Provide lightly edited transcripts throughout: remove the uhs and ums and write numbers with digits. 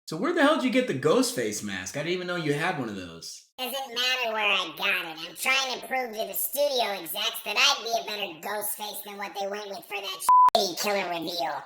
So where the hell did you get the ghost face mask? I didn't even know you had one of those. Doesn't matter where I got it. I'm trying to prove to the studio execs that I'd be a better ghost face than what they went with for that shitty killer reveal.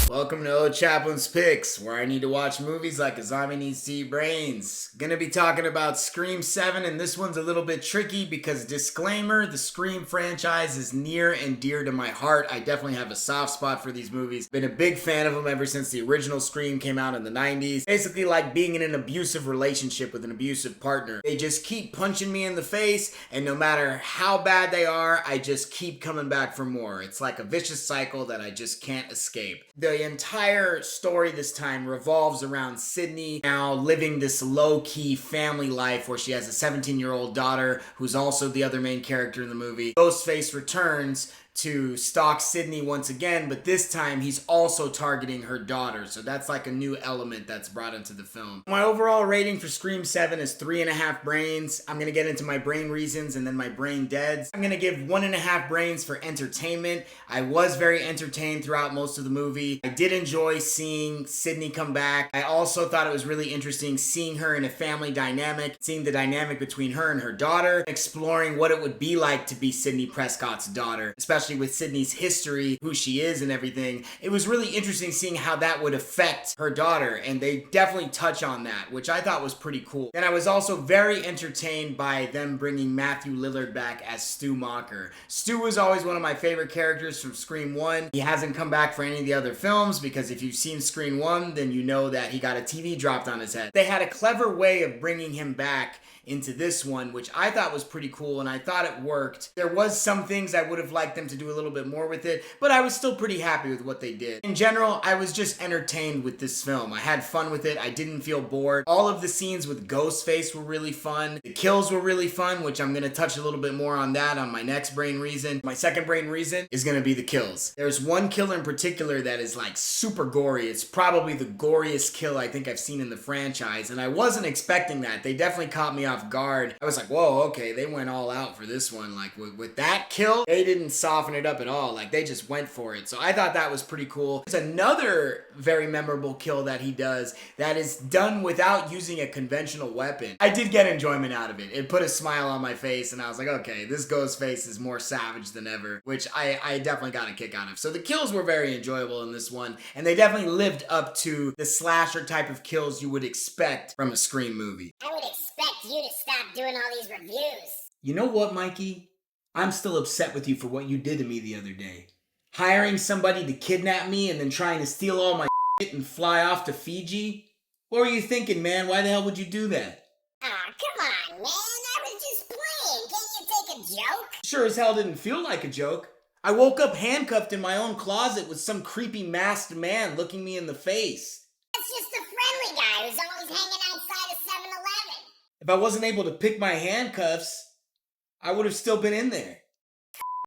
Welcome to O.Chaplins Picks, where I need to watch movies like a zombie needs to eat brains. Gonna be talking about Scream 7, and this one's a little bit tricky because, disclaimer, the Scream franchise is near and dear to my heart. I definitely have a soft spot for these movies. Been a big fan of them ever since the original Scream came out in the 90s. Basically like being in an abusive relationship with an abusive partner. They just keep punching me in the face, and no matter how bad they are, I just keep coming back for more. It's like a vicious cycle that I just can't escape. The entire story this time revolves around Sydney now living this low-key family life where she has a 17-year-old daughter who's also the other main character in the movie. Ghostface returns to stalk Sydney once again, but this time he's also targeting her daughter, so that's like a new element that's brought into the film. My overall rating for Scream 7 is 3.5 brains. I'm gonna get into my brain reasons and then my brain deads. I'm gonna give 1.5 brains for entertainment. I was very entertained throughout most of the movie. I did enjoy seeing Sydney come back. I also thought it was really interesting seeing her in a family dynamic, seeing the dynamic between her and her daughter, exploring what it would be like to be Sidney Prescott's daughter, especially with Sydney's history, who she is and everything. It was really interesting seeing how that would affect her daughter, and they definitely touch on that, which I thought was pretty cool. And I was also very entertained by them bringing Matthew Lillard back as Stu Macher. Stu was always one of my favorite characters from Scream 1. He hasn't come back for any of the other films because if you've seen Scream 1, then you know that he got a TV dropped on his head. They had a clever way of bringing him back into this one, which I thought was pretty cool, and I thought it worked. There was some things I would have liked them to do a little bit more with it, but I was still pretty happy with what they did. In general, I was just entertained with this film. I had fun with it. I didn't feel bored. All of the scenes with Ghostface were really fun. The kills were really fun, which I'm gonna touch a little bit more on that on my next brain reason. My second brain reason is gonna be the kills. There's one kill in particular that is like super gory. It's probably the goriest kill I think I've seen in the franchise, and I wasn't expecting that. They definitely caught me off guard. I was like, whoa, okay, they went all out for this one. Like with that kill, they didn't soften it up at all. Like they just went for it. So I thought that was pretty cool. There's another very memorable kill that he does that is done without using a conventional weapon. I did get enjoyment out of it. It put a smile on my face, and I was like, okay, this Ghostface is more savage than ever, which I definitely got a kick out of. So the kills were very enjoyable in this one, and they definitely lived up to the slasher type of kills you would expect from a Scream movie. I would expect you to stop doing all these reviews. You know what, Mikey? I'm still upset with you for what you did to me the other day. Hiring somebody to kidnap me and then trying to steal all my shit and fly off to Fiji? What were you thinking, man? Why the hell would you do that? Aw, come on, man. I was just playing. Can't you take a joke? Sure as hell didn't feel like a joke. I woke up handcuffed in my own closet with some creepy masked man looking me in the face. That's just a friendly guy who's always hanging outside of 7-Eleven. If I wasn't able to pick my handcuffs, I would have still been in there.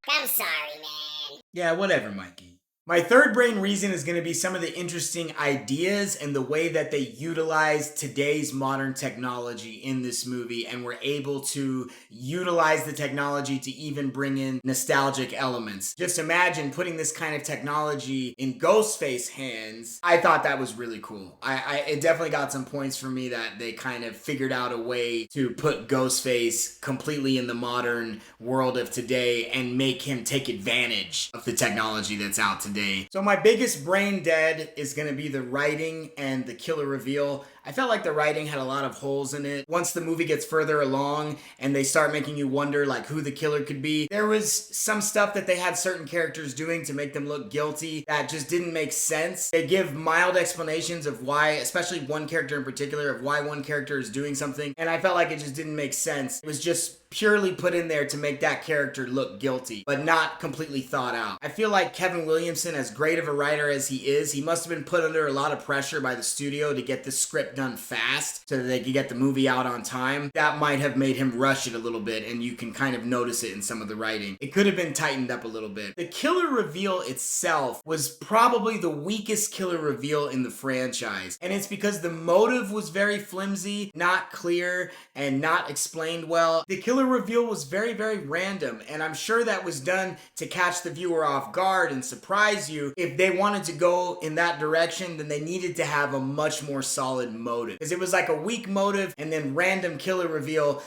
I'm sorry, man. Yeah, whatever, Mikey. My third brain reason is going to be some of the interesting ideas and the way that they utilize today's modern technology in this movie, and were able to utilize the technology to even bring in nostalgic elements. Just imagine putting this kind of technology in Ghostface hands. I thought that was really cool. It definitely got some points for me that they kind of figured out a way to put Ghostface completely in the modern world of today and make him take advantage of the technology that's out today. So my biggest brain dead is going to be the writing and the killer reveal. I felt like the writing had a lot of holes in it. Once the movie gets further along and they start making you wonder like who the killer could be, there was some stuff that they had certain characters doing to make them look guilty that just didn't make sense. They give mild explanations of why, especially one character in particular, of why one character is doing something, and I felt like it just didn't make sense. It was just purely put in there to make that character look guilty, but not completely thought out. I feel like Kevin Williamson, as great of a writer as he is, he must have been put under a lot of pressure by the studio to get this script script done fast so that they could get the movie out on time. That might have made him rush it a little bit, and you can kind of notice it in some of the writing. It could have been tightened up a little bit. The killer reveal itself was probably the weakest killer reveal in the franchise, and it's because the motive was very flimsy, not clear, and not explained well. The killer reveal was very, very random, and I'm sure that was done to catch the viewer off guard and surprise you. If they wanted to go in that direction, then they needed to have a much more solid motive, because it was like a weak motive and then random killer reveal.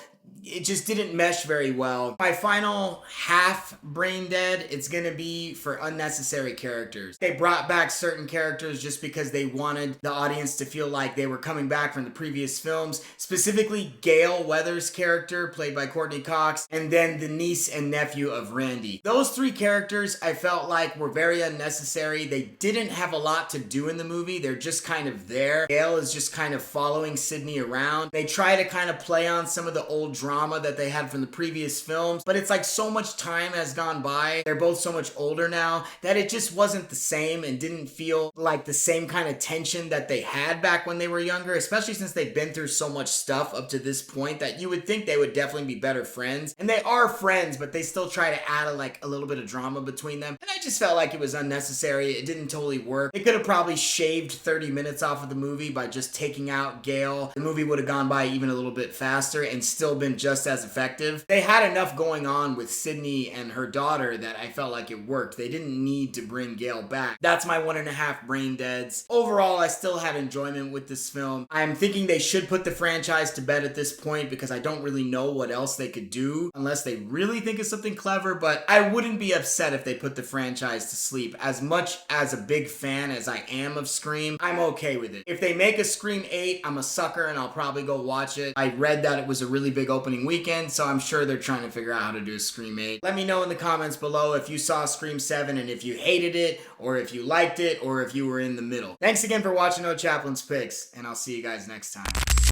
It just didn't mesh very well. My final half brain dead, it's gonna be for unnecessary characters. They brought back certain characters just because they wanted the audience to feel like they were coming back from the previous films. Specifically, Gale Weathers' character, played by Courtney Cox, and then the niece and nephew of Randy. Those three characters I felt like were very unnecessary. They didn't have a lot to do in the movie. They're just kind of there. Gale is just kind of following Sydney around. They try to kind of play on some of the old drama that they had from the previous films, but it's like so much time has gone by. They're both so much older now that it just wasn't the same and didn't feel like the same kind of tension that they had back when they were younger, especially since they've been through so much stuff up to this point that you would think they would definitely be better friends. And they are friends, but they still try to add a little bit of drama between them. And I just felt like it was unnecessary. It didn't totally work. They could have probably shaved 30 minutes off of the movie by just taking out Gale. The movie would have gone by even a little bit faster and still been just as effective. They had enough going on with Sydney and her daughter that I felt like it worked. They didn't need to bring Gale back. That's my 1.5 brain deads. Overall, I still had enjoyment with this film. I'm thinking they should put the franchise to bed at this point because I don't really know what else they could do unless they really think of something clever, but I wouldn't be upset if they put the franchise to sleep. As much as a big fan as I am of Scream, I'm okay with it. If they make a Scream 8, I'm a sucker and I'll probably go watch it. I read that it was a really big opening weekend, so I'm sure they're trying to figure out how to do a Scream 8. Let me know in the comments below if you saw Scream 7 and if you hated it, or if you liked it, or if you were in the middle. Thanks again for watching O.Chaplins Picks, and I'll see you guys next time.